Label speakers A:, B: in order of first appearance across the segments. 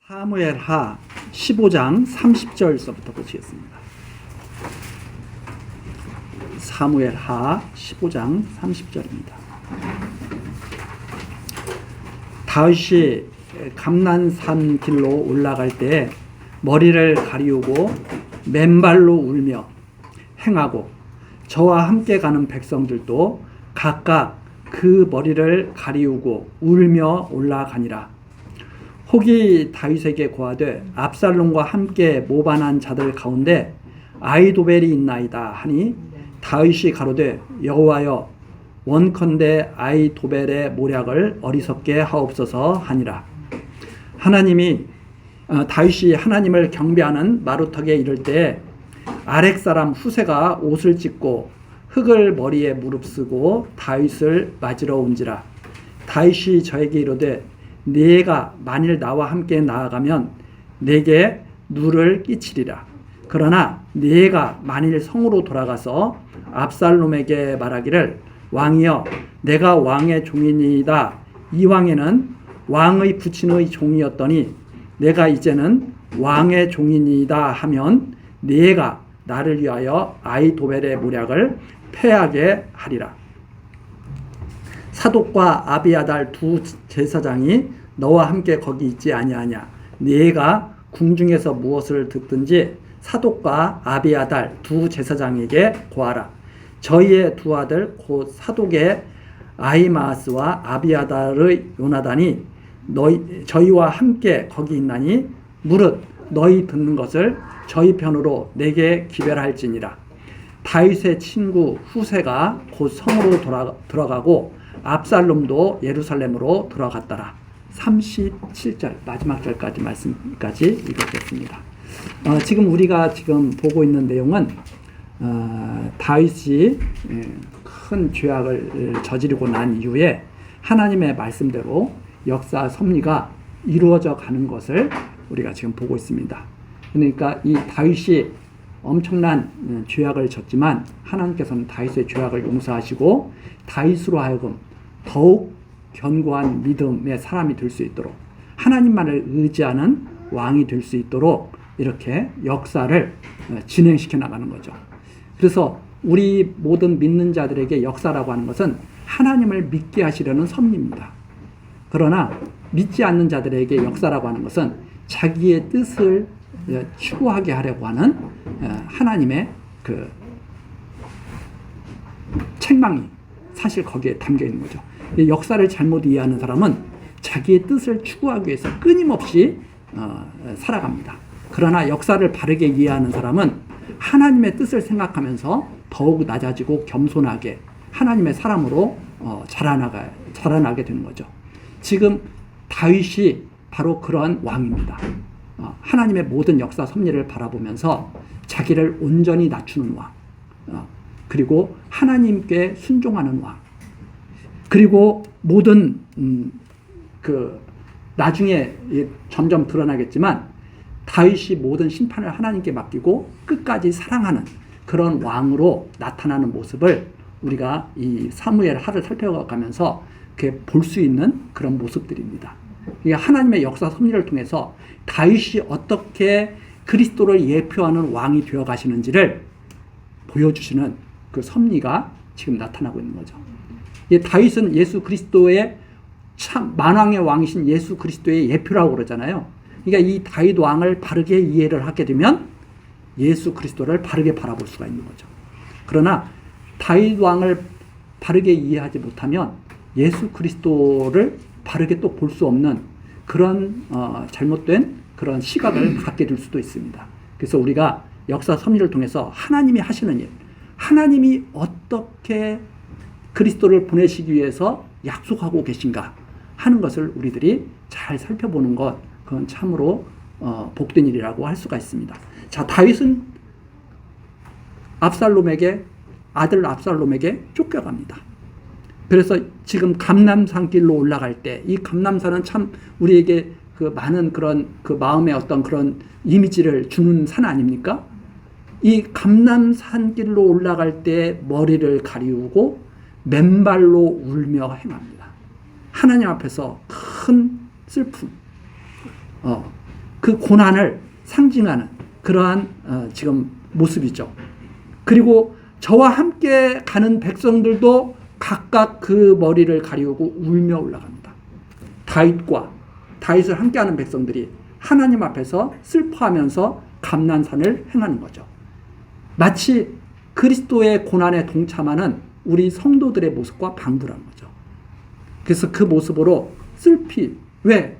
A: 사무엘하 15장 30절서부터 보시겠습니다. 사무엘하 15장 30절입니다. 다윗이 감난산 길로 올라갈 때 머리를 가리우고 맨발로 울며 행하고 저와 함께 가는 백성들도 각각 그 머리를 가리우고 울며 올라가니라. 혹이 다윗에게 고하되 압살롬과 함께 모반한 자들 가운데 아히도벨이 있나이다 하니 다윗이 가로되 여호와여 원컨대 아히도벨의 모략을 어리석게 하옵소서 하니라. 다윗이 하나님을 경배하는 마루턱에 이를 때 아렉 사람 후세가 옷을 찢고 흙을 머리에 무릅쓰고 다윗을 맞으러 온지라. 다윗이 저에게 이르되 네가 만일 나와 함께 나아가면 내게 누를 끼치리라. 그러나 네가 만일 성으로 돌아가서 압살롬에게 말하기를 왕이여 내가 왕의 종이니이다. 이왕에는 왕의 부친의 종이었더니 내가 이제는 왕의 종이니이다 하면 네가 나를 위하여 아히도벨의 모략을 패하게 하리라. 사독과 아비아달 두 제사장이 너와 함께 거기 있지 아니하냐. 네가 궁중에서 무엇을 듣든지 사독과 아비아달 두 제사장에게 고하라. 저희의 두 아들 곧 사독의 아히마아스와 아비아달의 요나단이 저희와 함께 거기 있나니 무릇 너희 듣는 것을 저희 편으로 내게 기별할지니라. 다윗의 친구 후세가 곧 성으로 들어가고 압살롬도 예루살렘으로 들어갔더라. 37절 마지막 절까지 말씀까지 읽겠습니다. 지금 우리가 보고 있는 내용은 다윗이 큰 죄악을 저지르고 난 이후에 하나님의 말씀대로 역사 섭리가 이루어져 가는 것을 우리가 지금 보고 있습니다. 그러니까 이 다윗이 엄청난 죄악을 졌지만 하나님께서는 다윗의 죄악을 용서하시고 다윗으로 하여금 더욱 견고한 믿음의 사람이 될 수 있도록 하나님만을 의지하는 왕이 될 수 있도록 이렇게 역사를 진행시켜 나가는 거죠. 그래서 우리 모든 믿는 자들에게 역사라고 하는 것은 하나님을 믿게 하시려는 섭리입니다. 그러나 믿지 않는 자들에게 역사라고 하는 것은 자기의 뜻을 추구하게 하려고 하는 하나님의 그 책망이 사실 거기에 담겨 있는 거죠. 역사를 잘못 이해하는 사람은 자기의 뜻을 추구하기 위해서 끊임없이 살아갑니다. 그러나 역사를 바르게 이해하는 사람은 하나님의 뜻을 생각하면서 더욱 낮아지고 겸손하게 하나님의 사람으로 자라나게 되는 거죠. 지금 다윗이 바로 그런 왕입니다. 하나님의 모든 역사 섭리를 바라보면서 자기를 온전히 낮추는 왕, 그리고 하나님께 순종하는 왕, 그리고 모든 나중에 점점 드러나겠지만 다윗이 모든 심판을 하나님께 맡기고 끝까지 사랑하는 그런 왕으로 나타나는 모습을 우리가 이 사무엘 하를 살펴가면서 볼 수 있는 그런 모습들입니다. 하나님의 역사 섭리를 통해서 다윗이 어떻게 그리스도를 예표하는 왕이 되어 가시는지를 보여주시는 그 섭리가 지금 나타나고 있는 거죠. 다윗은 예수 그리스도의 참 만왕의 왕이신 예수 그리스도의 예표라고 그러잖아요. 그러니까 이 다윗 왕을 바르게 이해를 하게 되면 예수 그리스도를 바르게 바라볼 수가 있는 거죠. 그러나 다윗 왕을 바르게 이해하지 못하면 예수 그리스도를 바르게 또 볼 수 없는 그런 잘못된 그런 시각을 갖게 될 수도 있습니다. 그래서 우리가 역사 섭리를 통해서 하나님이 하시는 일, 하나님이 어떻게 그리스도를 보내시기 위해서 약속하고 계신가 하는 것을 우리들이 잘 살펴보는 것, 그건 참으로 복된 일이라고 할 수가 있습니다. 자, 다윗은 아들 압살롬에게 쫓겨갑니다. 그래서 지금 감람산 길로 올라갈 때 이 감람산은 참 우리에게 그 많은 그런 그 마음의 어떤 그런 이미지를 주는 산 아닙니까? 이 감람산 길로 올라갈 때 머리를 가리우고 맨발로 울며 행합니다. 하나님 앞에서 큰 슬픔, 그 고난을 상징하는 그러한 지금 모습이죠. 그리고 저와 함께 가는 백성들도 각각 그 머리를 가리우고 울며 올라갑니다. 다윗을 함께하는 백성들이 하나님 앞에서 슬퍼하면서 감난산을 행하는 거죠. 마치 그리스도의 고난에 동참하는 우리 성도들의 모습과 방불한 거죠. 그래서 그 모습으로 슬피, 왜?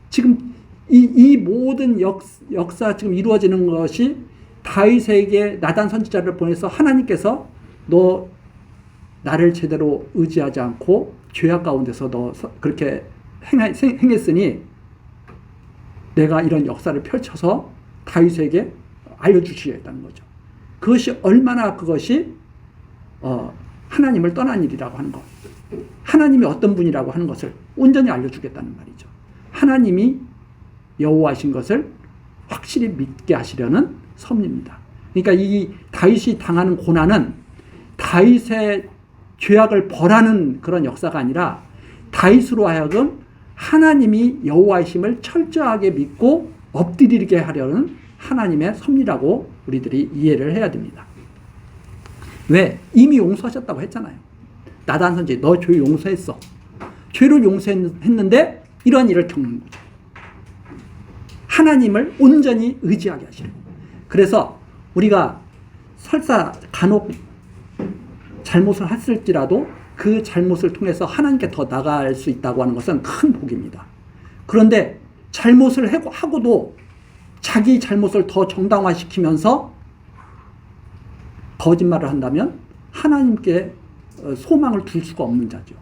A: 지금 이 모든 역사 지금 이루어지는 것이 다윗에게 나단 선지자를 보내서 하나님께서 너 나를 제대로 의지하지 않고 죄악 가운데서 너 그렇게 행했으니 내가 이런 역사를 펼쳐서 다윗에게 알려주시겠다는 거죠. 그것이 얼마나 그것이 하나님을 떠난 일이라고 하는 것, 하나님이 어떤 분이라고 하는 것을 온전히 알려주겠다는 말이죠. 하나님이 여호와이신 것을 확실히 믿게 하시려는 섭리입니다. 그러니까 이 다윗이 당하는 고난은 다윗의 죄악을 벌하는 그런 역사가 아니라 다윗으로 하여금 하나님이 여호와이심을 철저하게 믿고 엎드리게 하려는 하나님의 섭리라고 우리들이 이해를 해야 됩니다. 왜? 이미 용서하셨다고 했잖아요. 나단 선지 너 죄 용서했어. 죄를 용서했는데 이러한 일을 겪는 거죠. 하나님을 온전히 의지하게 하시는 거예요. 그래서 우리가 설사 간혹 잘못을 했을지라도 그 잘못을 통해서 하나님께 더 나아갈 수 있다고 하는 것은 큰 복입니다. 그런데 잘못을 하고도 자기 잘못을 더 정당화시키면서 거짓말을 한다면 하나님께 소망을 둘 수가 없는 자죠.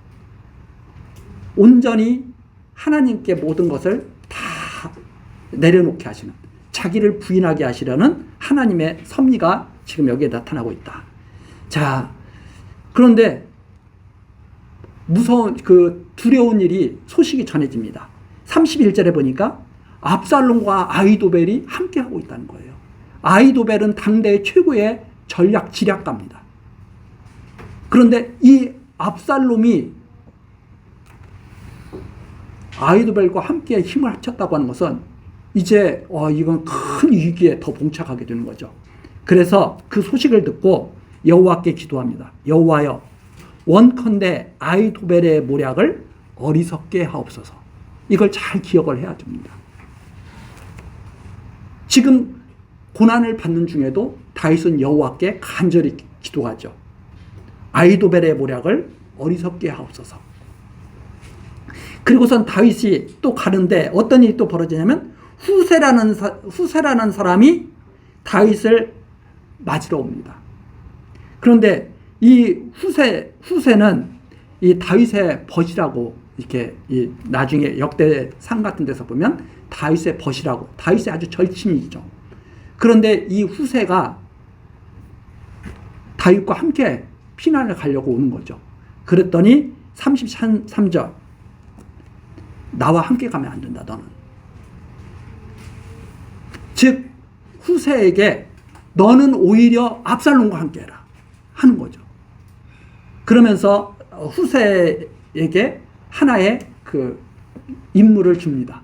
A: 온전히 하나님께 모든 것을 다 내려놓게 하시는, 자기를 부인하게 하시려는 하나님의 섭리가 지금 여기에 나타나고 있다. 자, 그런데 무서운 두려운 일이 소식이 전해집니다. 31절에 보니까 압살롬과 아히도벨이 함께하고 있다는 거예요. 아히도벨은 당대의 최고의 전략 지략가입니다. 그런데 이 압살롬이 아히도벨과 함께 힘을 합쳤다고 하는 것은 이제 이건 큰 위기에 더 봉착하게 되는 거죠. 그래서 그 소식을 듣고 여호와께 기도합니다. 여호와여, 원컨대 아히도벨의 모략을 어리석게 하옵소서. 이걸 잘 기억을 해야 됩니다. 지금 고난을 받는 중에도 다윗은 여호와께 간절히 기도하죠. 아히도벨의 모략을 어리석게 하옵소서. 그리고선 다윗이 또 가는데 어떤 일이 또 벌어지냐면 후세라는 사람이 다윗을 맞으러 옵니다. 그런데 이 후세는 이 다윗의 벗이라고 이렇게 나중에 역대상 같은 데서 보면 다윗의 벗이라고, 다윗의 아주 절친이죠. 그런데 이 후세가 다윗과 함께 피난을 가려고 오는 거죠. 그랬더니 33절 나와 함께 가면 안 된다 너는. 즉 후세에게 너는 오히려 압살롬과 함께 해라 하는 거죠. 그러면서 후세에게 하나의 그 임무를 줍니다.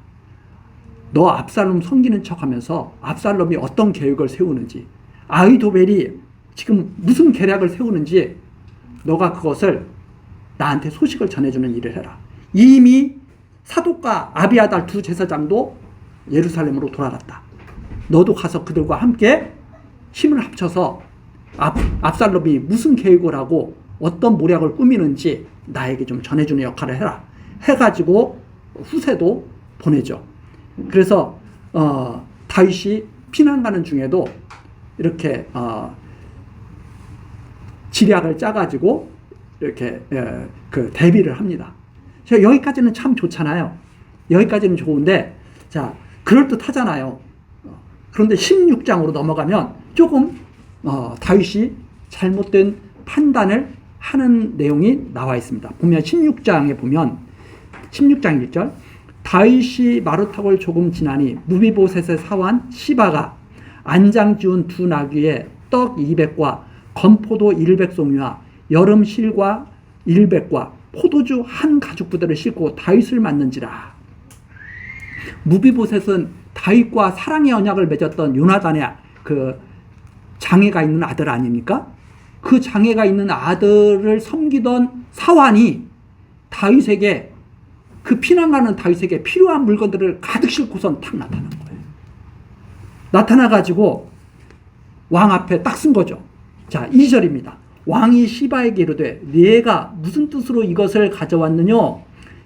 A: 너 압살롬 섬기는 척하면서 압살롬이 어떤 계획을 세우는지, 아히도벨이 지금 무슨 계략을 세우는지 너가 그것을 나한테 소식을 전해주는 일을 해라. 이미 사독과 아비아달 두 제사장도 예루살렘으로 돌아갔다. 너도 가서 그들과 함께 힘을 합쳐서 압살롬이 무슨 계획을 하고 어떤 모략을 꾸미는지 나에게 좀 전해주는 역할을 해라. 해가지고 후세도 보내죠. 그래서 다윗이 피난 가는 중에도 이렇게 지략을 짜가지고 이렇게 그 대비를 합니다. 여기까지는 참 좋잖아요. 여기까지는 좋은데 자 그럴듯하잖아요. 그런데 16장으로 넘어가면 조금 다윗이 잘못된 판단을 하는 내용이 나와 있습니다. 보면 16장에 보면 16장 1절 다윗이 마루탁을 조금 지나니 무비보셋의 사환 시바가 안장 지운 두 나귀에 떡 200과 건포도 100송이와 여름 실과 100과 포도주 한 가죽 부대를 싣고 다윗을 맞는지라. 무비보셋은 다윗과 사랑의 언약을 맺었던 요나단의 그 장애가 있는 아들 아닙니까? 그 장애가 있는 아들을 섬기던 사환이 다윗에게 그 피난가는 다윗에게 필요한 물건들을 가득 싣고선 탁 나타난 거예요. 나타나가지고 왕 앞에 딱 쓴 거죠. 자, 2절입니다. 왕이 시바에게 이르되 네가 무슨 뜻으로 이것을 가져왔느냐?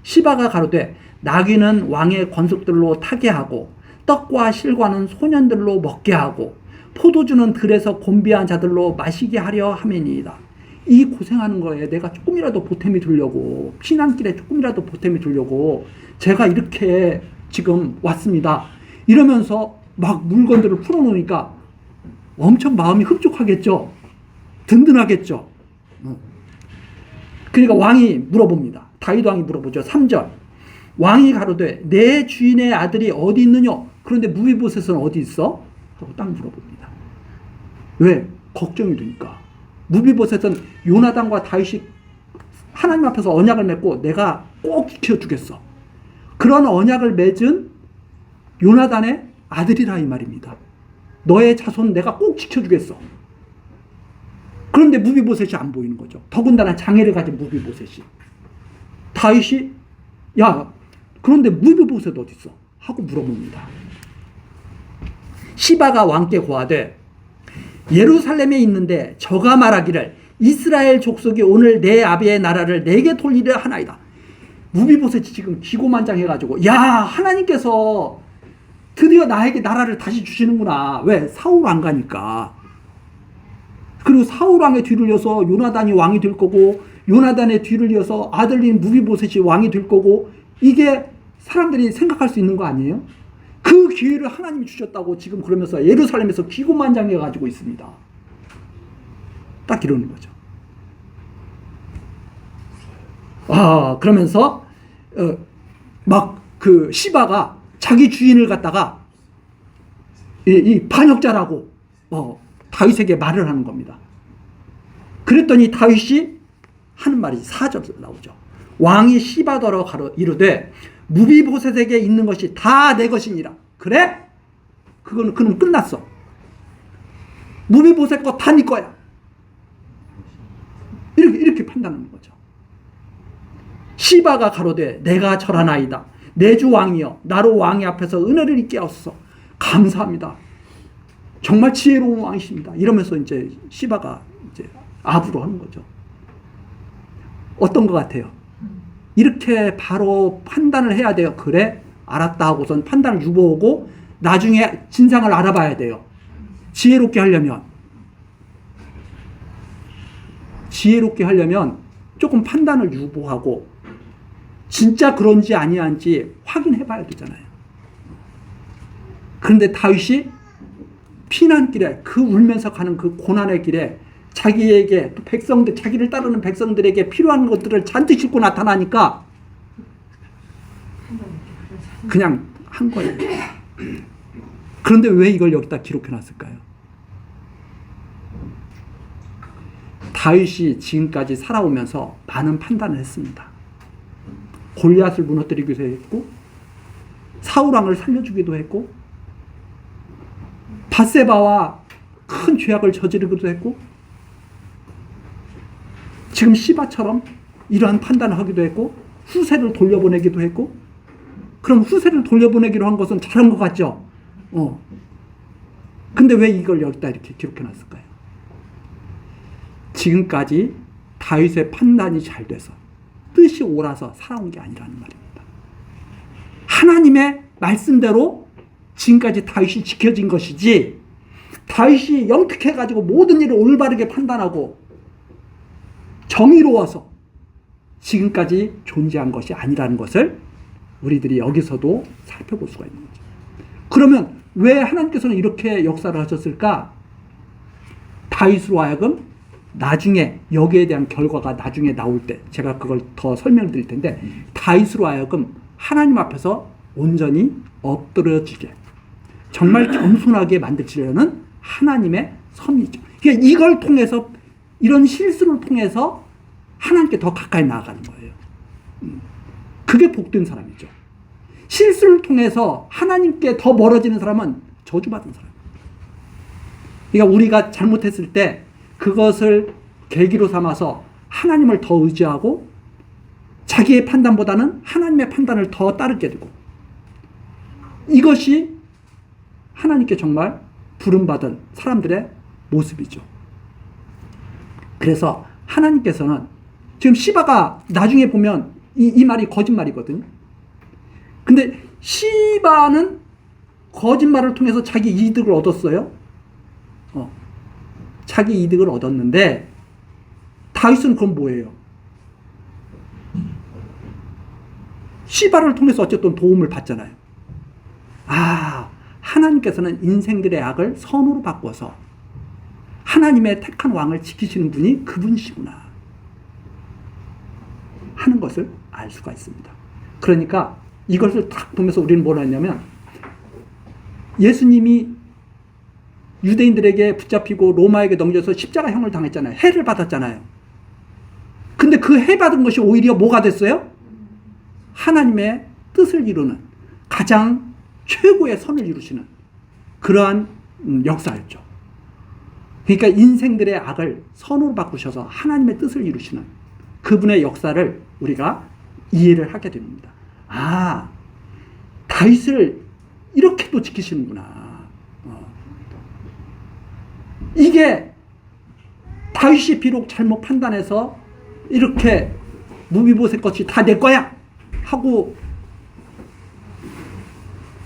A: 시바가 가로되 나귀는 왕의 권속들로 타게 하고 떡과 실과는 소년들로 먹게 하고 포도주는 들에서 곤비한 자들로 마시게 하려 함이니이다. 이 고생하는 거에 내가 조금이라도 보탬이 되려고, 피난길에 조금이라도 보탬이 되려고 제가 이렇게 지금 왔습니다. 이러면서 막 물건들을 풀어놓으니까 엄청 마음이 흡족하겠죠. 든든하겠죠. 그러니까 왕이 물어봅니다. 다윗 왕이 물어보죠. 3절. 왕이 가로되 내 주인의 아들이 어디 있느냐? 그런데 무비보셋은 어디 있어? 하고 딱 물어봅니다. 왜? 걱정이 되니까. 무비보셋은 요나단과 다윗이 하나님 앞에서 언약을 맺고 내가 꼭 지켜주겠어. 그런 언약을 맺은 요나단의 아들이라 이 말입니다. 너의 자손 내가 꼭 지켜주겠어. 그런데 무비보셋이 안 보이는 거죠. 더군다나 장애를 가진 무비보셋이. 다윗이 야 그런데 무비보셋 어디 있어? 하고 물어봅니다. 시바가 왕께 고하되 예루살렘에 있는데 저가 말하기를 이스라엘 족속이 오늘 내 아비의 나라를 내게 돌리려 하나이다. 무비보셋이 지금 기고만장해가지고 야 하나님께서 드디어 나에게 나라를 다시 주시는구나. 왜? 사울 안 가니까. 그리고 사울 왕의 뒤를 이어서 요나단이 왕이 될 거고 요나단의 뒤를 이어서 아들인 무비보셋이 왕이 될 거고 이게 사람들이 생각할 수 있는 거 아니에요? 그 기회를 하나님이 주셨다고 지금 그러면서 예루살렘에서 기고만장해 가지고 있습니다. 딱 이러는 거죠. 그러면서 막 그 시바가 자기 주인을 갖다가 이 반역자라고 다윗에게 말을 하는 겁니다. 그랬더니 다윗이 하는 말이 4절에 나오죠. 왕이 시바더러 가로 이르되 무비보셋에게 있는 것이 다 내 것이니라. 그래? 그건 끝났어. 무비보셋 거 다 네 거야. 이렇게 판단하는 거죠. 시바가 가로되 내가 절하나이다. 내 주 왕이여 나로 왕의 앞에서 은혜를 입게 하소서. 감사합니다. 정말 지혜로운 왕이십니다. 이러면서 이제 시바가 이제 아부로 하는 거죠. 어떤 것 같아요? 이렇게 바로 판단을 해야 돼요. 그래? 알았다 하고선 판단을 유보하고 나중에 진상을 알아봐야 돼요. 지혜롭게 하려면 조금 판단을 유보하고 진짜 그런지 아니한지 확인해 봐야 되잖아요. 그런데 다윗이 피난길에 그 울면서 가는 그 고난의 길에 자기에게 백성들 자기를 따르는 백성들에게 필요한 것들을 잔뜩 싣고 나타나니까 그냥 한 거예요. 그런데 왜 이걸 여기다 기록해 놨을까요? 다윗이 지금까지 살아오면서 많은 판단을 했습니다. 골리앗을 무너뜨리기도 했고 사울 왕을 살려주기도 했고 밧세바와 큰 죄악을 저지르기도 했고 지금 시바처럼 이러한 판단을 하기도 했고 후세를 돌려보내기도 했고 그럼 후세를 돌려보내기로 한 것은 잘한 것 같죠? 근데 왜 이걸 여기다 이렇게 기록해 놨을까요? 지금까지 다윗의 판단이 잘 돼서 뜻이 옳아서 살아온 게 아니라는 말입니다. 하나님의 말씀대로 지금까지 다윗이 지켜진 것이지 다윗이 영특해가지고 모든 일을 올바르게 판단하고 정의로워서 지금까지 존재한 것이 아니라는 것을 우리들이 여기서도 살펴볼 수가 있는 거죠. 그러면 왜 하나님께서는 이렇게 역사를 하셨을까? 다윗으로 하여금 나중에 여기에 대한 결과가 나중에 나올 때 제가 그걸 더 설명드릴 텐데 다윗으로 하여금 하나님 앞에서 온전히 엎드려지게 정말 겸손하게 만드시려는 하나님의 섭리죠. 그러니까 이걸 통해서 이런 실수를 통해서 하나님께 더 가까이 나아가는 거예요. 그게 복된 사람이죠. 실수를 통해서 하나님께 더 멀어지는 사람은 저주받은 사람. 그러니까 우리가 잘못했을 때 그것을 계기로 삼아서 하나님을 더 의지하고 자기의 판단보다는 하나님의 판단을 더 따르게 되고, 이것이 하나님께 정말 부름받은 사람들의 모습이죠. 그래서 하나님께서는 지금 시바가 나중에 보면 이 말이 거짓말이거든요. 근데 시바는 거짓말을 통해서 자기 이득을 얻었어요. 자기 이득을 얻었는데 다윗은 그럼 뭐예요? 시바를 통해서 어쨌든 도움을 받잖아요. 하나님께서는 인생들의 악을 선으로 바꿔서 하나님의 택한 왕을 지키시는 분이 그분이시구나 하는 것을 알 수가 있습니다. 그러니까 이것을 딱 보면서 우리는 뭐라 했냐면, 예수님이 유대인들에게 붙잡히고 로마에게 넘겨서 십자가형을 당했잖아요. 해를 받았잖아요. 근데 그 해 받은 것이 오히려 뭐가 됐어요? 하나님의 뜻을 이루는 가장 최고의 선을 이루시는 그러한 역사였죠. 그러니까 인생들의 악을 선으로 바꾸셔서 하나님의 뜻을 이루시는 그분의 역사를 우리가 이해를 하게 됩니다. 다윗을 이렇게도 지키시는구나. 이게 다윗이 비록 잘못 판단해서 이렇게 무비보셋 것이 다 내 거야 하고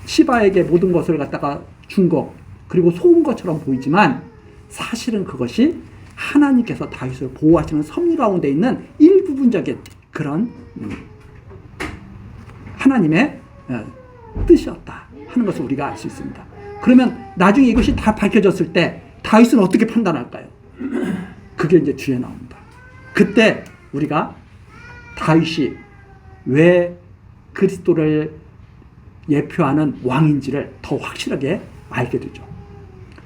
A: 시바에게 모든 것을 갖다가 준 것, 그리고 속은 것처럼 보이지만 사실은 그것이 하나님께서 다윗을 보호하시는 섭리 가운데 있는 일부분적인 그런 하나님의 뜻이었다 하는 것을 우리가 알 수 있습니다. 그러면 나중에 이것이 다 밝혀졌을 때 다윗은 어떻게 판단할까요? 그게 이제 뒤에 나옵니다. 그때 우리가 다윗이 왜 그리스도를 예표하는 왕인지를 더 확실하게 알게 되죠.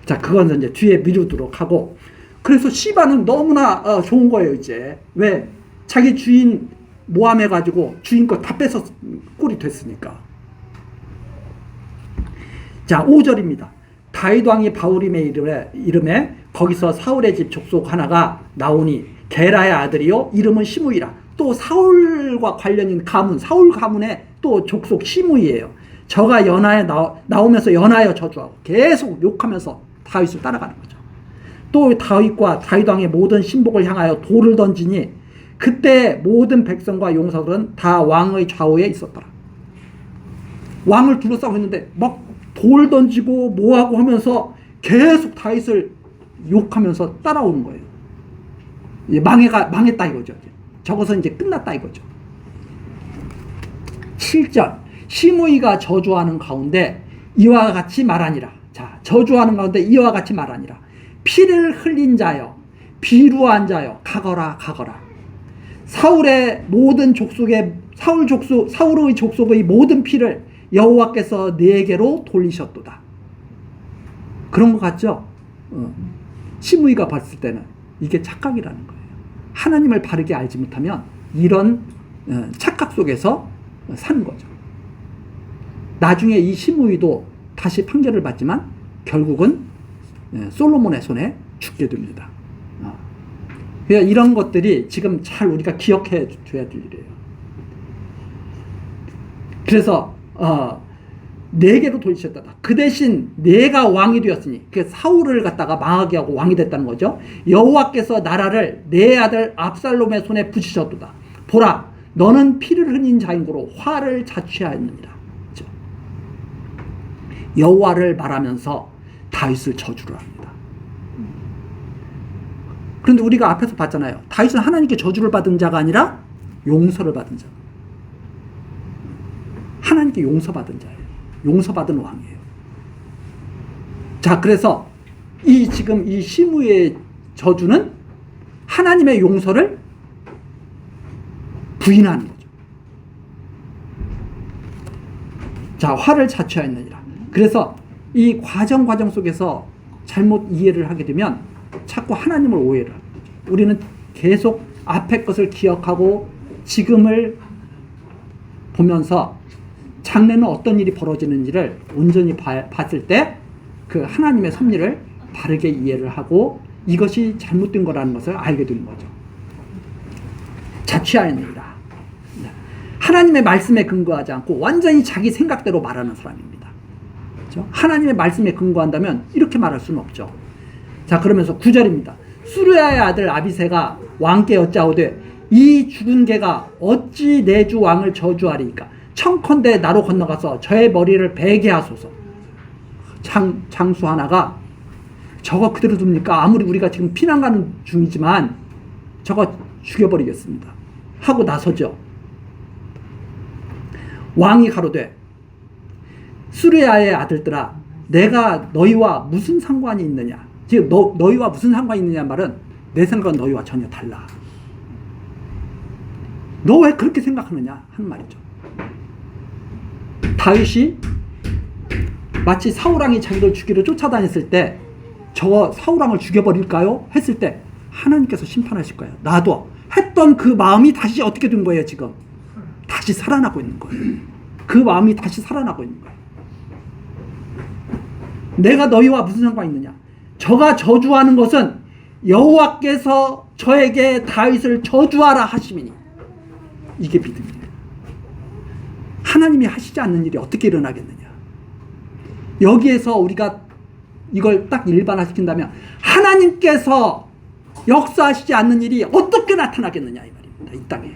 A: 자, 그건 이제 뒤에 미루도록 하고, 그래서 시바는 너무나 좋은 거예요. 이제 왜? 자기 주인 모함해가지고 주인 거 다 뺏어 꼴이 됐으니까. 자, 5절입니다. 다윗 왕이 바울임의 이름에 거기서 사울의 집 족속 하나가 나오니 게라의 아들이요 이름은 시므이라. 또 사울과 관련인 가문, 사울 가문의 또 족속 시므이예요. 저가 연하에 나오면서 연하여 저주하고 계속 욕하면서 다윗을 따라가는 거죠. 또 다윗과 다윗 왕의 모든 신복을 향하여 돌을 던지니 그때 모든 백성과 용사들은 다 왕의 좌우에 있었더라. 왕을 둘러싸고 있는데 막 돌 던지고 뭐하고 하면서 계속 다윗을 욕하면서 따라오는 거예요. 망했다 이거죠. 적어서 이제 끝났다 이거죠. 7절 시므이가 저주하는 가운데 이와 같이 말하니라. 자, 저주하는 가운데 이와 같이 말하니라. 피를 흘린 자여 비루한 자여 가거라. 사울의 모든 족속의 사울의 족속의 모든 피를 여호와께서 네게로 돌리셨도다. 그런 것 같죠? 시므이가 봤을 때는 이게 착각이라는 거예요. 하나님을 바르게 알지 못하면 이런 착각 속에서 사는 거죠. 나중에 이 시므이도 다시 판결을 받지만 결국은 솔로몬의 손에 죽게 됩니다. 그러니까 이런 것들이 지금 잘 우리가 기억해 줘야 될 일이에요. 그래서 네게로 돌리셨다. 그 대신 내가 왕이 되었으니, 그 사울을 갖다가 망하게 하고 왕이 됐다는 거죠. 여호와께서 나라를 내 아들 압살롬의 손에 붙이셨도다. 보라, 너는 피를 흘린 자인고로 화를 자취하였느니라. 그렇죠? 여호와를 말하면서 다윗을 저주를 합니다. 그런데 우리가 앞에서 봤잖아요. 다윗은 하나님께 저주를 받은 자가 아니라 용서를 받은 자. 하나님께 용서받은 자예요. 용서받은 왕이에요. 자, 그래서 지금 이 시므이의 저주는 하나님의 용서를 부인하는 거죠. 자, 화를 자취하였느니라. 그래서 이 과정 속에서 잘못 이해를 하게 되면 자꾸 하나님을 오해를 하는 거죠. 우리는 계속 앞의 것을 기억하고 지금을 보면서 장래는 어떤 일이 벌어지는지를 온전히 봤을 때 그 하나님의 섭리를 바르게 이해를 하고 이것이 잘못된 거라는 것을 알게 되는 거죠. 자취하느니라. 하나님의 말씀에 근거하지 않고 완전히 자기 생각대로 말하는 사람입니다. 그렇죠? 하나님의 말씀에 근거한다면 이렇게 말할 수는 없죠. 자, 그러면서 9절입니다. 수르야의 아들 아비새가 왕께 여짜오되 이 죽은 개가 어찌 내 주 왕을 저주하리이까? 청컨대 나로 건너가서 저의 머리를 베게 하소서. 장수 하나가 저거 그대로 둡니까? 아무리 우리가 지금 피난 가는 중이지만 저거 죽여버리겠습니다. 하고 나서죠. 왕이 가로되 수르야의 아들들아 내가 너희와 무슨 상관이 있느냐. 지금 너희와 무슨 상관이 있느냐 말은 내 생각은 너희와 전혀 달라. 너 왜 그렇게 생각하느냐 하는 말이죠. 다윗이 마치 사울왕이 자기를 죽이러 쫓아다녔을 때 저 사울왕을 죽여버릴까요? 했을 때 하나님께서 심판하실 거예요. 나도 했던 그 마음이 다시 어떻게 된 거예요 지금? 다시 살아나고 있는 거예요. 그 마음이 다시 살아나고 있는 거예요. 내가 너희와 무슨 상관이 있느냐? 저가 저주하는 것은 여호와께서 저에게 다윗을 저주하라 하심이니. 이게 믿음이에요. 하나님이 하시지 않는 일이 어떻게 일어나겠느냐? 여기에서 우리가 이걸 딱 일반화시킨다면 하나님께서 역사하시지 않는 일이 어떻게 나타나겠느냐 이 말입니다. 이 땅에.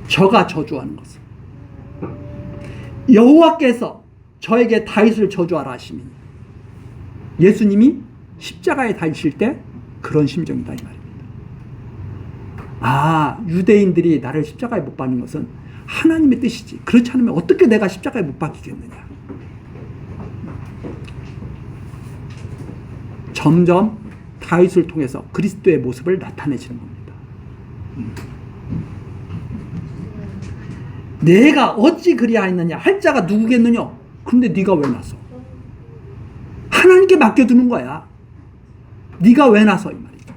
A: 저가 저주하는 것은 여호와께서 저에게 다윗을 저주하라 하시니 예수님이 십자가에 달리실 때 그런 심정이다 이 말입니다. 아, 유대인들이 나를 십자가에 못 박는 것은 하나님의 뜻이지. 그렇지 않으면 어떻게 내가 십자가에 못 박히겠느냐. 점점 다윗을 통해서 그리스도의 모습을 나타내시는 겁니다. 내가 어찌 그리하였느냐 할 자가 누구겠느냐. 근데 네가 왜 나서? 하나님께 맡겨두는 거야. 네가 왜 나서 이 말이죠.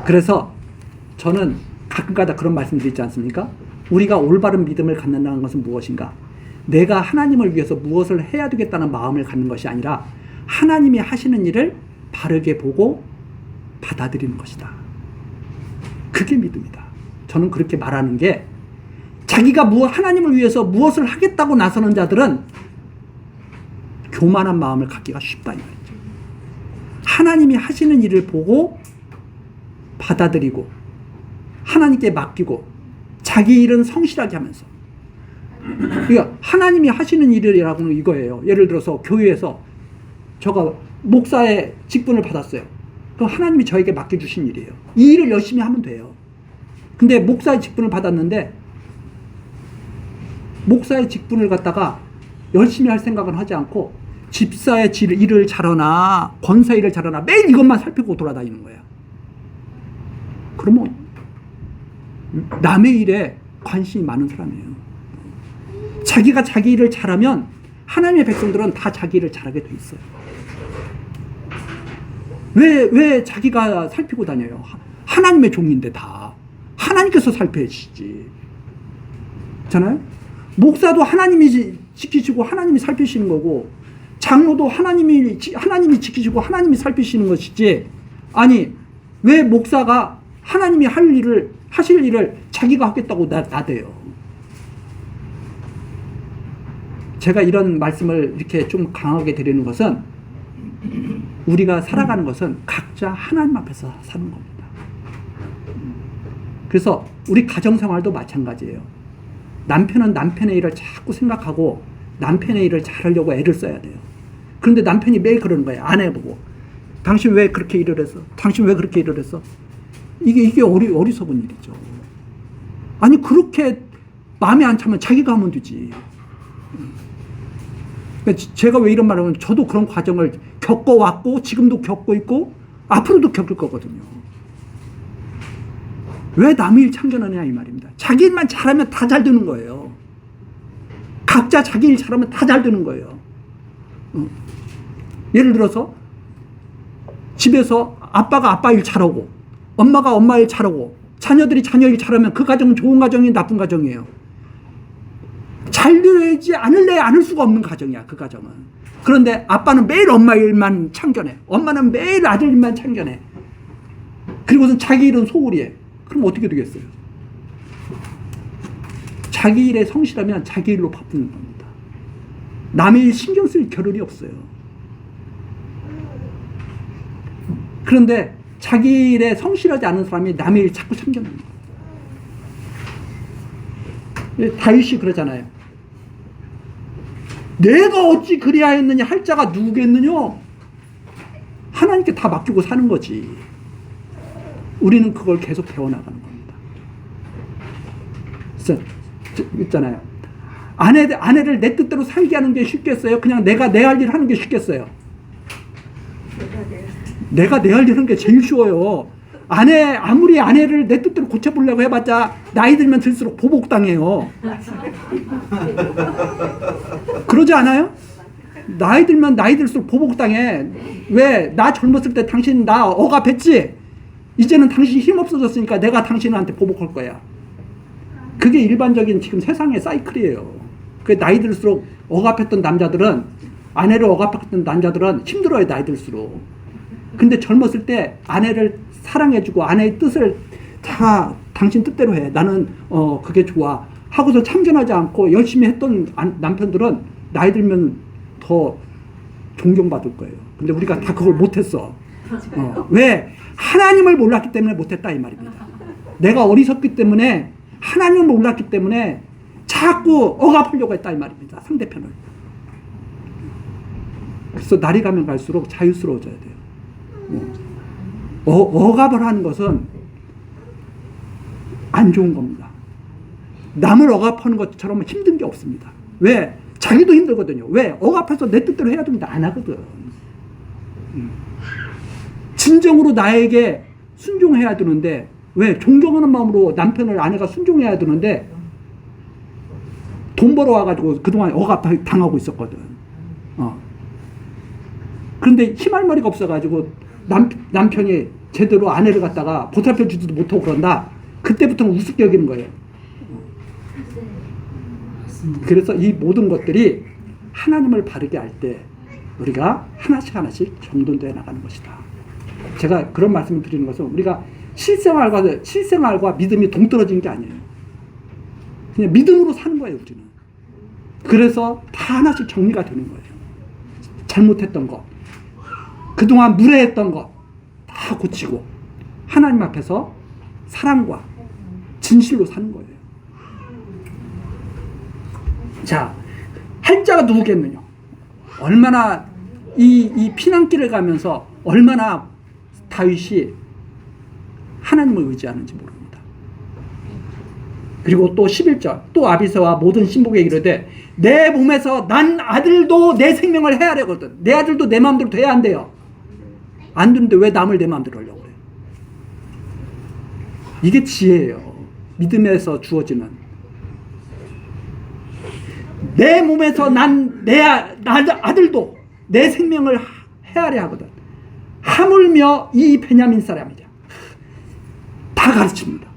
A: 그래서 저는 가끔가다 그런 말씀 드리지 않습니까? 우리가 올바른 믿음을 갖는다는 것은 무엇인가? 내가 하나님을 위해서 무엇을 해야 되겠다는 마음을 갖는 것이 아니라 하나님이 하시는 일을 바르게 보고 받아들이는 것이다. 그게 믿음이다. 저는 그렇게 말하는 게 자기가 하나님을 위해서 무엇을 하겠다고 나서는 자들은 교만한 마음을 갖기가 쉽다 이 말이죠. 하나님이 하시는 일을 보고 받아들이고 하나님께 맡기고 자기 일은 성실하게 하면서 그러니까 하나님이 하시는 일이라고는 이거예요. 예를 들어서 교회에서 제가 목사의 직분을 받았어요. 그럼 하나님이 저에게 맡겨주신 일이에요. 이 일을 열심히 하면 돼요. 근데 목사의 직분을 받았는데 목사의 직분을 갖다가 열심히 할 생각은 하지 않고 집사의 일을 잘하나 권사 일을 잘하나 매일 이것만 살피고 돌아다니는 거야. 그러면 남의 일에 관심이 많은 사람이에요. 자기가 자기 일을 잘하면 하나님의 백성들은 다 자기 일을 잘하게 돼 있어요. 왜 자기가 살피고 다녀요? 하나님의 종인데 다. 하나님께서 살펴주시지. 잖아요? 목사도 하나님이 지키시고 하나님이 살피시는 거고 장로도 하나님이 지키시고 하나님이 살피시는 것이지. 아니 왜 목사가 하나님이 하실 일을 자기가 하겠다고 나대요. 제가 이런 말씀을 이렇게 좀 강하게 드리는 것은 우리가 살아가는 것은 각자 하나님 앞에서 사는 겁니다. 그래서 우리 가정생활도 마찬가지예요. 남편은 남편의 일을 자꾸 생각하고 남편의 일을 잘하려고 애를 써야 돼요. 그런데 남편이 매일 그러는 거예요. 아내 보고. 당신 왜 그렇게 일을 했어? 당신 왜 그렇게 일을 했어? 이게 어리석은 일이죠. 아니 그렇게 마음에 안 차면 자기가 하면 되지. 제가 왜 이런 말을 하면 저도 그런 과정을 겪어왔고 지금도 겪고 있고 앞으로도 겪을 거거든요. 왜 남의 일 참견하냐 이 말입니다. 자기 일만 잘하면 다 잘 되는 거예요. 각자 자기 일 잘하면 다 잘 되는 거예요. 예를 들어서 집에서 아빠가 아빠 일 잘하고 엄마가 엄마 일 잘하고 자녀들이 자녀 일 잘하면 그 가정은 좋은 가정이 나쁜 가정이에요. 잘 되지 않을 수가 없는 가정이야, 그 가정은. 그런데 아빠는 매일 엄마 일만 참견해. 엄마는 매일 아들 일만 참견해. 그리고선 자기 일은 소홀히 해. 그럼 어떻게 되겠어요? 자기 일에 성실하면 자기 일로 바쁘는 겁니다. 남의 일 신경 쓸 겨를이 없어요. 그런데 자기 일에 성실하지 않은 사람이 남의 일 자꾸 참견합니다. 다윗이 그러잖아요. 내가 어찌 그리하였느냐 할 자가 누구겠느냐? 하나님께 다 맡기고 사는 거지. 우리는 그걸 계속 배워나가는 겁니다. 그래서 있잖아요. 아내를 내 뜻대로 살게 하는 게 쉽겠어요? 그냥 내가 내 할 일 하는 게 쉽겠어요? 내가 내 할 일 하는 게 제일 쉬워요. 아무리 아내를 내 뜻대로 고쳐보려고 해봤자 나이 들면 들수록 보복당해요. 그러지 않아요? 나이 들면 나이 들수록 보복당해. 왜? 나 젊었을 때 당신 나 억압했지? 이제는 당신이 힘 없어졌으니까 내가 당신한테 보복할 거야. 그게 일반적인 지금 세상의 사이클이에요. 그 나이 들수록 억압했던 남자들은, 아내를 억압했던 남자들은 힘들어요, 나이 들수록. 근데 젊었을 때 아내를 사랑해주고 아내의 뜻을 다 당신 뜻대로 해. 나는 그게 좋아. 하고서 참견하지 않고 열심히 했던 남편들은 나이 들면 더 존경받을 거예요. 근데 우리가 다 그걸 못했어. 왜? 하나님을 몰랐기 때문에 못했다 이 말입니다. 내가 어리석기 때문에, 하나님을 몰랐기 때문에 자꾸 억압하려고 했다 이 말입니다. 상대편을. 그래서 날이 가면 갈수록 자유스러워져야 돼요. 억압을 하는 것은 안 좋은 겁니다. 남을 억압하는 것처럼 힘든 게 없습니다. 왜? 자기도 힘들거든요. 왜? 억압해서 내 뜻대로 해야 됩니다. 안 하거든. 진정으로 나에게 순종해야 되는데, 왜? 존경하는 마음으로 남편을, 아내가 순종해야 되는데 돈 벌어와가지고 그동안 억압당하고 있었거든. 그런데 힘할 머리가 없어가지고 남편이 제대로 아내를 갖다가 보살펴 주지도 못하고 그런다. 그때부터는 우습게 여기는 거예요. 그래서 이 모든 것들이 하나님을 바르게 할 때 우리가 하나씩 정돈되어 나가는 것이다. 제가 그런 말씀을 드리는 것은 우리가 실생활과 믿음이 동떨어진 게 아니에요. 그냥 믿음으로 사는 거예요, 우리는. 그래서 다 하나씩 정리가 되는 거예요. 잘못했던 것, 그동안 무례했던 것 다 고치고 하나님 앞에서 사랑과 진실로 사는 거예요. 자, 할 자가 누구겠느냐? 얼마나 이 피난길을 가면서 얼마나 다윗이 하나님을 의지하는지 모릅니다. 그리고 또 11절, 또 아비새와 모든 신복에게 이르되 내 몸에서 난 아들도 내 생명을 헤아려거든. 내 아들도 내 마음대로 돼야 안 돼요. 안 되는데 왜 남을 내 마음대로 하려고 그래? 이게 지혜예요. 믿음에서 주어지는. 내 몸에서 난 내 아들도 내 생명을 헤아려 하거든. 하물며 이 베냐민 사람이다. 다 가르칩니다.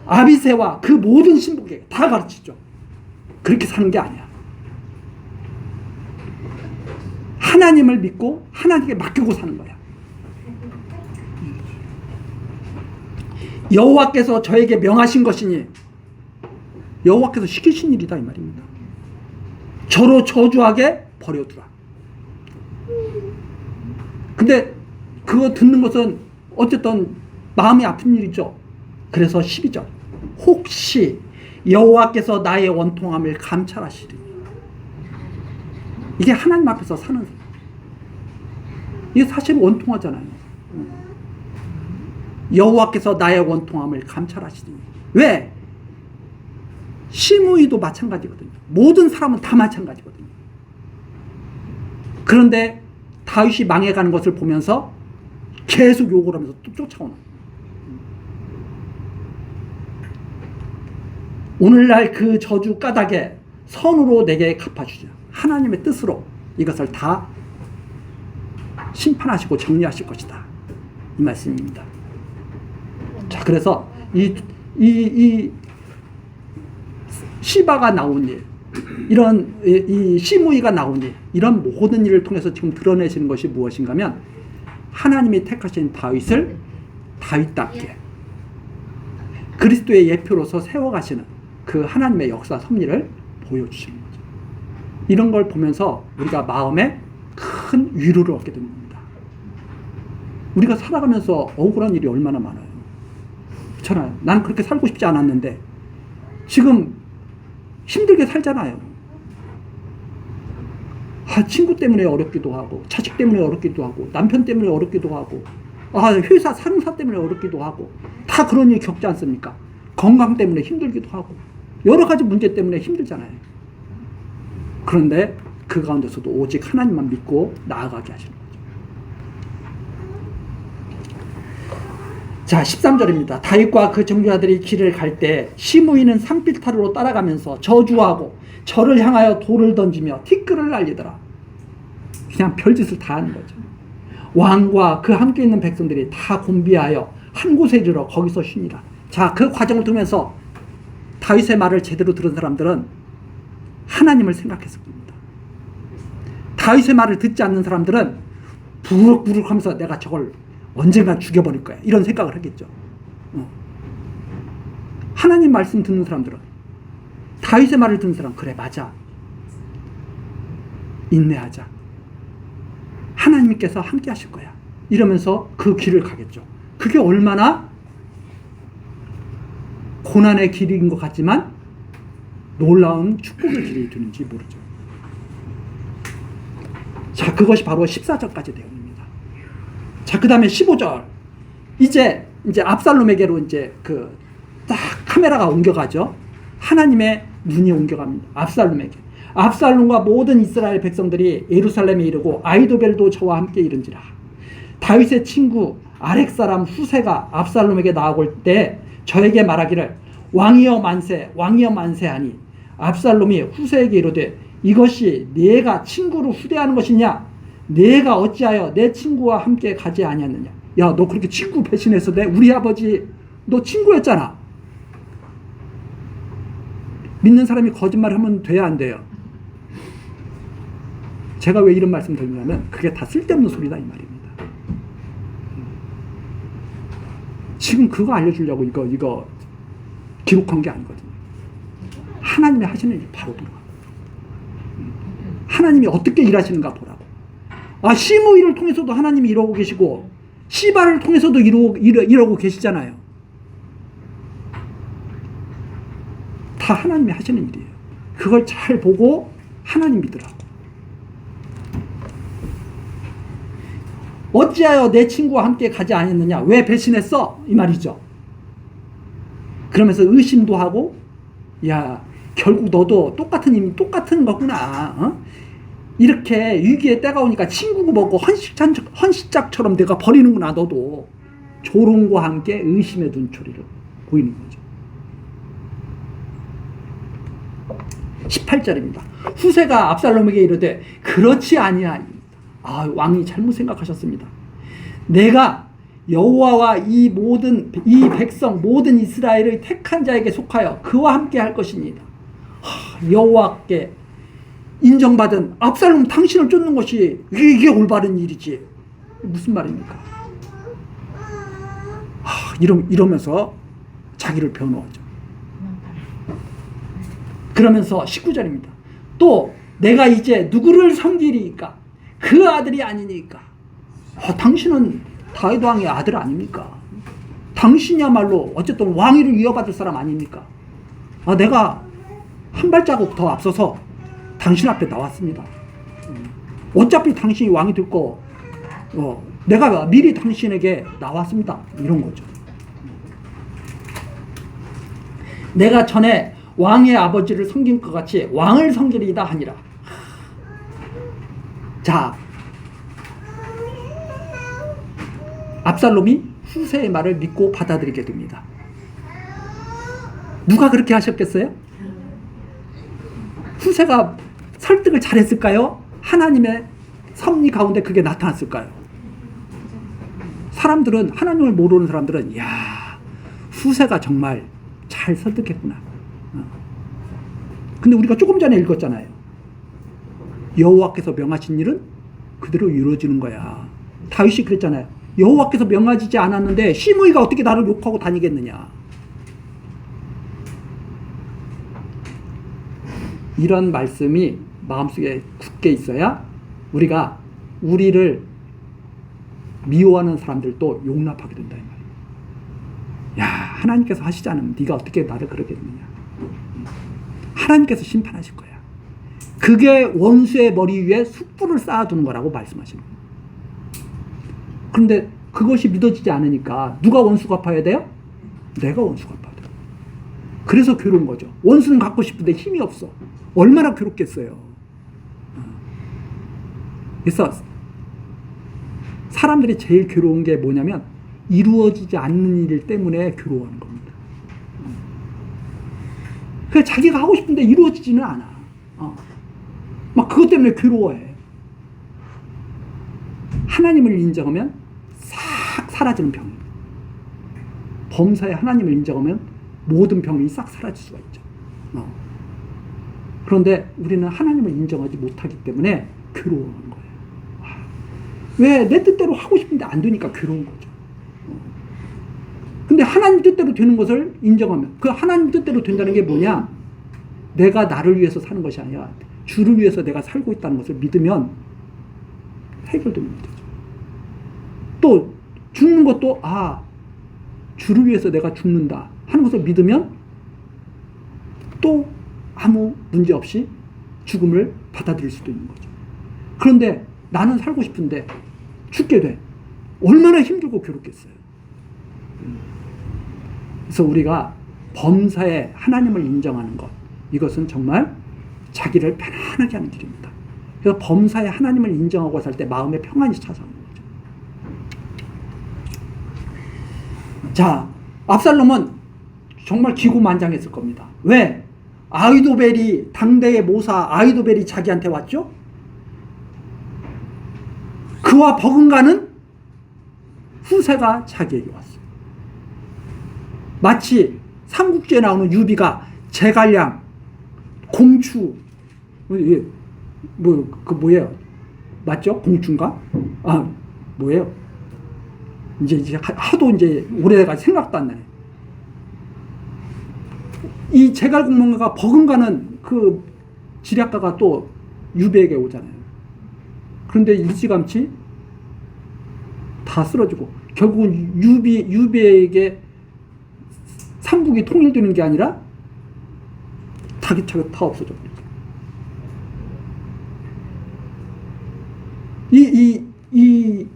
A: 아비새와 그 모든 신복에게 다 가르치죠. 그렇게 사는 게 아니야. 하나님을 믿고 하나님께 맡기고 사는 거야. 여호와께서 저에게 명하신 것이니, 여호와께서 시키신 일이다 이 말입니다. 저로 저주하게 버려두라. 근데 그거 듣는 것은 어쨌든 마음이 아픈 일이죠. 그래서 12절, 혹시 여호와께서 나의 원통함을 감찰하시리니. 이게 하나님 앞에서 사는, 이게 사실 원통하잖아요. 여호와께서 나의 원통함을 감찰하시리니. 왜? 시므이도 마찬가지거든요. 모든 사람은 다 마찬가지거든요. 그런데 다윗이 망해가는 것을 보면서 계속 욕을 하면서 또 쫓아오는. 오늘날 그 저주 까닭에 선으로 내게 갚아주자. 하나님의 뜻으로 이것을 다 심판하시고 정리하실 것이다. 이 말씀입니다. 자, 그래서 이 시바가 나온 일, 이런 이 시므이가 나온 일, 이런 모든 일을 통해서 지금 드러내시는 것이 무엇인가 하면 하나님이 택하신 다윗을 다윗답게 그리스도의 예표로서 세워가시는 그 하나님의 역사 섭리를 보여주시는 거죠. 이런 걸 보면서 우리가 마음에 큰 위로를 얻게 됩니다. 우리가 살아가면서 억울한 일이 얼마나 많아요. 그렇잖아요. 나는 그렇게 살고 싶지 않았는데 지금 힘들게 살잖아요. 친구 때문에 어렵기도 하고, 자식 때문에 어렵기도 하고, 남편 때문에 어렵기도 하고, 회사 상사 때문에 어렵기도 하고, 다 그런 일 겪지 않습니까? 건강 때문에 힘들기도 하고, 여러 가지 문제 때문에 힘들잖아요. 그런데 그 가운데서도 오직 하나님만 믿고 나아가게 하시는 거죠. 자, 13절입니다. 다윗과 그 정교자들이 길을 갈 때 시므이는 산길타루로 따라가면서 저주하고 저를 향하여 돌을 던지며 티끌을 날리더라. 그냥 별짓을 다 하는 거죠. 왕과 그 함께 있는 백성들이 다 곤비하여 한 곳에 이르러 거기서 쉬니라. 자, 그 과정을 통해서 다윗의 말을 제대로 들은 사람들은 하나님을 생각했을 겁니다. 다윗의 말을 듣지 않는 사람들은 부룩부룩 하면서 내가 저걸 언젠가 죽여버릴 거야, 이런 생각을 하겠죠. 하나님 말씀 듣는 사람들은, 다윗의 말을 듣는 사람, 그래 맞아, 인내하자, 하나님께서 함께 하실 거야, 이러면서 그 길을 가겠죠. 그게 얼마나 고난의 길인 것 같지만 놀라운 축복의 길이 되는지 모르죠. 자, 그것이 바로 14절까지 내용입니다. 자, 그 다음에 15절. 이제 압살롬에게로 딱 카메라가 옮겨가죠. 하나님의 눈이 옮겨갑니다. 압살롬에게. 압살롬과 모든 이스라엘 백성들이 예루살렘에 이르고 아히도벨도 저와 함께 이른지라. 다윗의 친구 아렉 사람 후세가 압살롬에게 나아올 때 저에게 말하기를 왕이여 만세, 왕이여 만세하니 압살롬이 후세에게 이르되 이것이 네가 친구를 후대하는 것이냐? 내가 어찌하여 내 친구와 함께 가지 아니하느냐? 야, 너 그렇게 친구 배신해서 우리 아버지 너 친구였잖아. 믿는 사람이 거짓말하면 돼야 안 돼요? 제가 왜 이런 말씀 드리냐면 그게 다 쓸데없는 소리다 이 말입니다. 지금 그거 알려주려고 이거 기록한 게 아니거든요. 하나님이 하시는 일 바로 돌아. 하나님이 어떻게 일하시는가 보라고. 시므이를 통해서도 하나님이 이러고 계시고 시바를 통해서도 이러고 계시잖아요. 다 하나님이 하시는 일이에요. 그걸 잘 보고 하나님 믿으라고. 어찌하여 내 친구와 함께 가지 않았느냐? 왜 배신했어? 이 말이죠. 그러면서 의심도 하고, 야, 결국 너도 똑같은 거구나. 이렇게 위기의 때가 오니까 친구고 뭐고 헌시짝처럼 내가 버리는구나. 너도. 조롱과 함께 의심의 눈초리를 보이는 거죠. 18절입니다. 후세가 압살롬에게 이르되 그렇지 아니하니. 왕이 잘못 생각하셨습니다. 내가 여호와와 이 백성 모든 이스라엘의 택한 자에게 속하여 그와 함께 할 것이니이다. 여호와께 인정받은 압살롬 당신을 쫓는 것이 이게 올바른 일이지. 무슨 말입니까? 이러면서 자기를 변호하죠. 그러면서 19절입니다. 또 내가 이제 누구를 섬기리이까? 그 아들이 아니니까. 당신은 다윗 왕의 아들 아닙니까? 당신이야말로 어쨌든 왕위를 이어받을 사람 아닙니까? 내가 한 발자국 더 앞서서 당신 앞에 나왔습니다. 어차피 당신이 왕이 될 거, 내가 미리 당신에게 나왔습니다. 이런 거죠. 내가 전에 왕의 아버지를 섬긴 것 같이 왕을 섬기리이다 하니라. 자, 압살롬이 후세의 말을 믿고 받아들이게 됩니다. 누가 그렇게 하셨겠어요? 후세가 설득을 잘했을까요? 하나님의 섭리 가운데 그게 나타났을까요? 사람들은, 하나님을 모르는 사람들은, 야, 후세가 정말 잘 설득했구나. 근데 우리가 조금 전에 읽었잖아요. 여호와께서 명하신 일은 그대로 이루어지는 거야. 다윗이 그랬잖아요. 여호와께서 명하지 않았는데 시므이가 어떻게 나를 욕하고 다니겠느냐. 이런 말씀이 마음속에 굳게 있어야 우리가 우리를 미워하는 사람들도 용납하게 된다 이 말이에요. 야, 하나님께서 하시지 않으면 네가 어떻게 나를 그러겠느냐. 하나님께서 심판하실 거야. 그게 원수의 머리 위에 숯불을 쌓아두는 거라고 말씀하시는 거예요. 그런데 그것이 믿어지지 않으니까 누가 원수 갚아야 돼요? 내가 원수 갚아야 돼요. 그래서 괴로운 거죠. 원수는 갚고 싶은데 힘이 없어. 얼마나 괴롭겠어요. 그래서 사람들이 제일 괴로운 게 뭐냐면 이루어지지 않는 일 때문에 괴로워하는 겁니다. 그래서 자기가 하고 싶은데 이루어지지는 않아. 막 그것 때문에 괴로워해. 하나님을 인정하면 싹 사라지는 병입니다. 범사에 하나님을 인정하면 모든 병이 싹 사라질 수가 있죠. 그런데 우리는 하나님을 인정하지 못하기 때문에 괴로워하는 거예요. 왜? 내 뜻대로 하고 싶은데 안 되니까 괴로운 거죠. 근데 하나님 뜻대로 되는 것을 인정하면, 그 하나님 뜻대로 된다는 게 뭐냐? 내가 나를 위해서 사는 것이 아니라 주를 위해서 내가 살고 있다는 것을 믿으면 해결되는 거죠. 또 죽는 것도 주를 위해서 내가 죽는다 하는 것을 믿으면 또 아무 문제 없이 죽음을 받아들일 수도 있는 거죠. 그런데 나는 살고 싶은데 죽게 돼. 얼마나 힘들고 괴롭겠어요. 그래서 우리가 범사에 하나님을 인정하는 것, 이것은 정말 자기를 편안하게 하는 길입니다. 그래서 범사에 하나님을 인정하고 살 때 마음의 평안이 찾아오는 거죠. 자, 압살롬은 정말 기고만장했을 겁니다. 왜? 아히도벨이, 당대의 모사 아히도벨이 자기한테 왔죠? 그와 버금가는 후세가 자기에게 왔어요. 마치 삼국지에 나오는 유비가 제갈량, 공추, 뭐예요? 맞죠? 공추인가? 뭐예요? 이제 하도 이제 오래가 생각도 안 나네. 이 제갈공명가가 버금가는 그 지략가가 또 유비에게 오잖아요. 그런데 일찌감치 다 쓰러지고 결국은 유비에게 삼국이 통일되는 게 아니라 차기차기 다 없어져 버렸어요. 이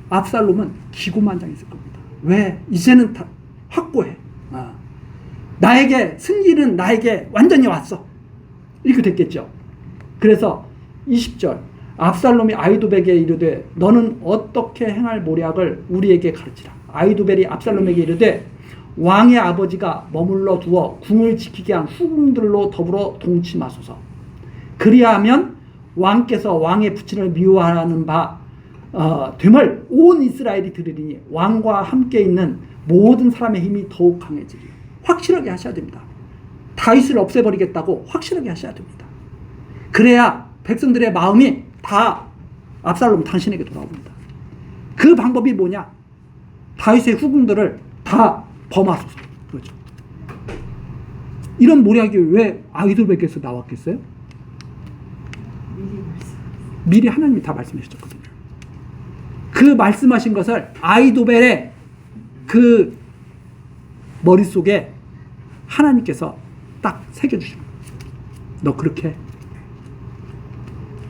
A: 압살롬은 기고만장했을 겁니다. 왜? 이제는 다 확고해. 나에게 승리는 나에게 완전히 왔어. 이렇게 됐겠죠. 그래서 20절 압살롬이 아히도벨에게 이르되 너는 어떻게 행할 모략을 우리에게 가르치라. 아히도벨이 압살롬에게 이르되 왕의 아버지가 머물러 두어 궁을 지키게 한 후궁들로 더불어 동침하소서. 그리하면 왕께서 왕의 부친을 미워하는 바 됨을 온 이스라엘이 들으리니 왕과 함께 있는 모든 사람의 힘이 더욱 강해지리. 확실하게 하셔야 됩니다. 다윗을 없애버리겠다고 확실하게 하셔야 됩니다. 그래야 백성들의 마음이 다 압살롬 당신에게 돌아옵니다. 그 방법이 뭐냐? 다윗의 후궁들을 다 범하소서. 그렇죠. 이런 모략이 왜 아히도벨에게서 나왔겠어요? 미리 하나님이 다 말씀해 주셨거든요. 그 말씀하신 것을 아히도벨의 그 머릿속에 하나님께서 딱 새겨주시는 거예요. 너 그렇게 해.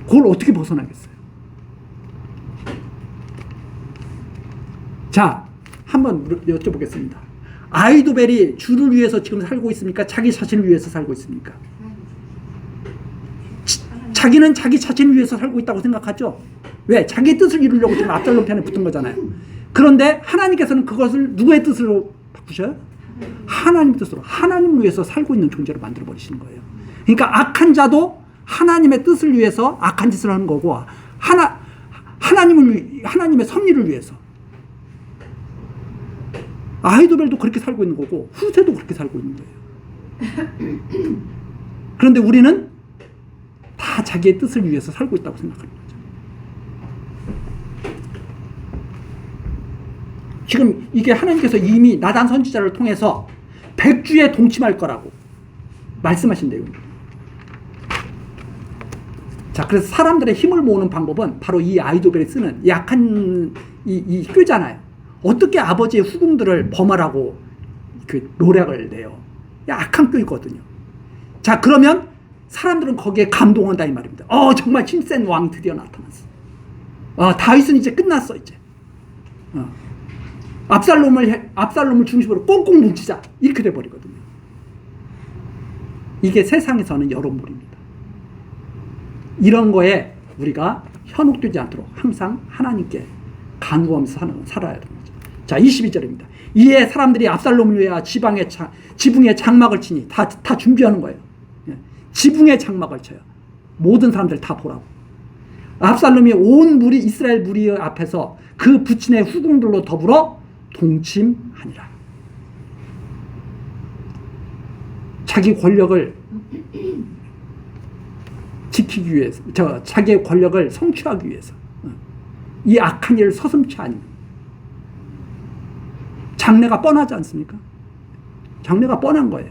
A: 그걸 어떻게 벗어나겠어요? 자, 한번 여쭤보겠습니다. 아히도벨이 주를 위해서 지금 살고 있습니까? 자기 자신을 위해서 살고 있습니까? 자기는 자기 자신을 위해서 살고 있다고 생각하죠? 왜? 자기의 뜻을 이루려고 지금 압살롬 편에 붙은 거잖아요. 그런데 하나님께서는 그것을 누구의 뜻으로 바꾸셔요? 하나님 뜻으로, 하나님을 위해서 살고 있는 존재로 만들어버리시는 거예요. 그러니까 악한 자도 하나님의 뜻을 위해서 악한 짓을 하는 거고, 하나님의 섭리를 위해서. 아히도벨도 그렇게 살고 있는 거고 후세도 그렇게 살고 있는 거예요. 그런데 우리는 다 자기의 뜻을 위해서 살고 있다고 생각하는 거죠. 지금 이게 하나님께서 이미 나단 선지자를 통해서 100주에 동침할 거라고 말씀하신 내용입니다. 자, 그래서 사람들의 힘을 모으는 방법은 바로 이 아히도벨이 쓰는 약한 이 꾀잖아요. 어떻게 아버지의 후궁들을 범하라고 그 노력을 내요. 약한 꾀거든요. 자, 그러면 사람들은 거기에 감동한다 이 말입니다. 정말 힘센 왕이 드디어 나타났어. 다윗은 이제 끝났어 이제. 압살롬을 중심으로 꽁꽁 뭉치자 이렇게 돼버리거든요. 이게 세상에서는 여론몰입니다. 이런 거에 우리가 현혹되지 않도록 항상 하나님께 간구하면서 살아야 되는 거죠. 자, 22절입니다. 이에 사람들이 압살롬을 위하여 지붕에 장막을 치니 다 준비하는 거예요. 지붕에 장막을 쳐요. 모든 사람들 다 보라고. 압살롬이 온 무리 이스라엘 무리 앞에서 그 부친의 후궁들로 더불어 동침하니라. 자기 권력을 지키기 위해서, 자기의 권력을 성취하기 위해서 이 악한 일을 서슴지 않으면 장래가 뻔하지 않습니까? 장래가 뻔한 거예요.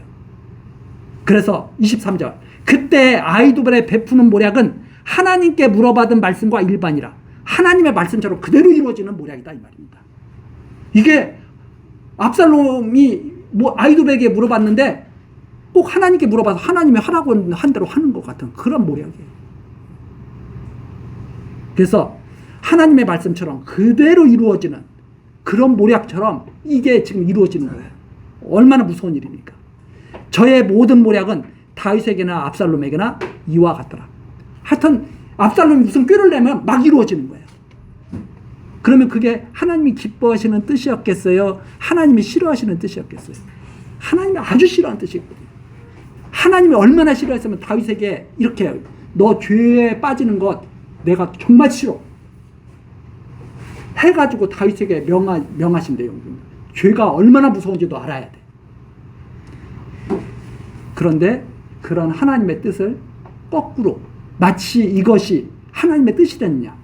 A: 그래서 23절 그때 아히도벨의 베푸는 모략은 하나님께 물어받은 말씀과 일반이라 하나님의 말씀처럼 그대로 이루어지는 모략이다 이 말입니다. 이게 압살롬이 아히도벨에게 물어봤는데 꼭 하나님께 물어봐서 하나님이 하라고 한 대로 하는 것 같은 그런 모략이에요. 그래서 하나님의 말씀처럼 그대로 이루어지는 그런 모략처럼 이게 지금 이루어지는 거예요. 얼마나 무서운 일입니까? 저의 모든 모략은 다윗에게나 압살롬에게나 이와 같더라. 하여튼 압살롬이 무슨 꾀를 내면 막 이루어지는 거예요. 그러면 그게 하나님이 기뻐하시는 뜻이었겠어요? 하나님이 싫어하시는 뜻이었겠어요? 하나님이 아주 싫어하는 뜻이거든요. 하나님이 얼마나 싫어했으면 다윗에게 이렇게 너 죄에 빠지는 것 내가 정말 싫어 해가지고 다윗에게 명하신 내용입니다. 죄가 얼마나 무서운지도 알아야 돼. 그런데 그런 하나님의 뜻을 거꾸로 마치 이것이 하나님의 뜻이 됐냐.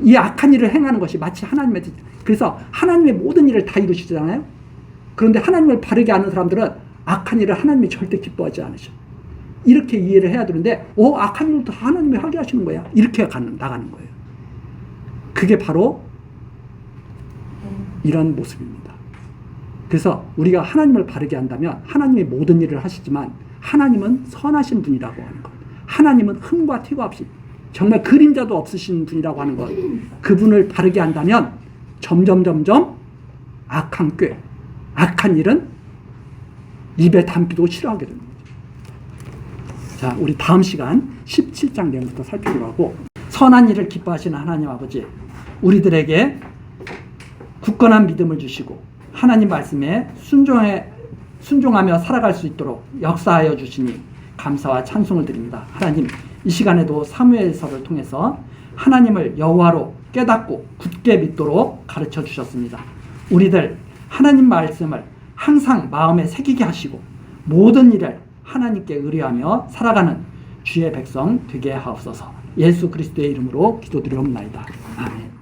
A: 이 악한 일을 행하는 것이 마치 하나님의 뜻. 그래서 하나님의 모든 일을 다 이루시잖아요. 그런데 하나님을 바르게 아는 사람들은 악한 일을 하나님이 절대 기뻐하지 않으셔. 이렇게 이해를 해야 되는데 악한 일을 다 하나님이 하게 하시는 거야. 이렇게 나가는 거예요. 그게 바로 이런 모습입니다. 그래서 우리가 하나님을 바르게 한다면 하나님이 모든 일을 하시지만 하나님은 선하신 분이라고 하는 것. 하나님은 흠과 티가 없이 정말 그림자도 없으신 분이라고 하는 것. 그분을 바르게 한다면 점점 악한 꾀, 악한 일은 입에 담기도 싫어하게 되는 거죠. 자, 우리 다음 시간 17장 내용부터 살펴보려고 하고, 선한 일을 기뻐하시는 하나님 아버지, 우리들에게 굳건한 믿음을 주시고 하나님 말씀에 순종하며 살아갈 수 있도록 역사하여 주시니 감사와 찬송을 드립니다. 하나님, 이 시간에도 사무엘서를 통해서 하나님을 여호와로 깨닫고 굳게 믿도록 가르쳐 주셨습니다. 우리들 하나님 말씀을 항상 마음에 새기게 하시고 모든 일을 하나님께 의뢰하며 살아가는 주의 백성 되게 하옵소서. 예수 그리스도의 이름으로 기도드리옵나이다. 아멘.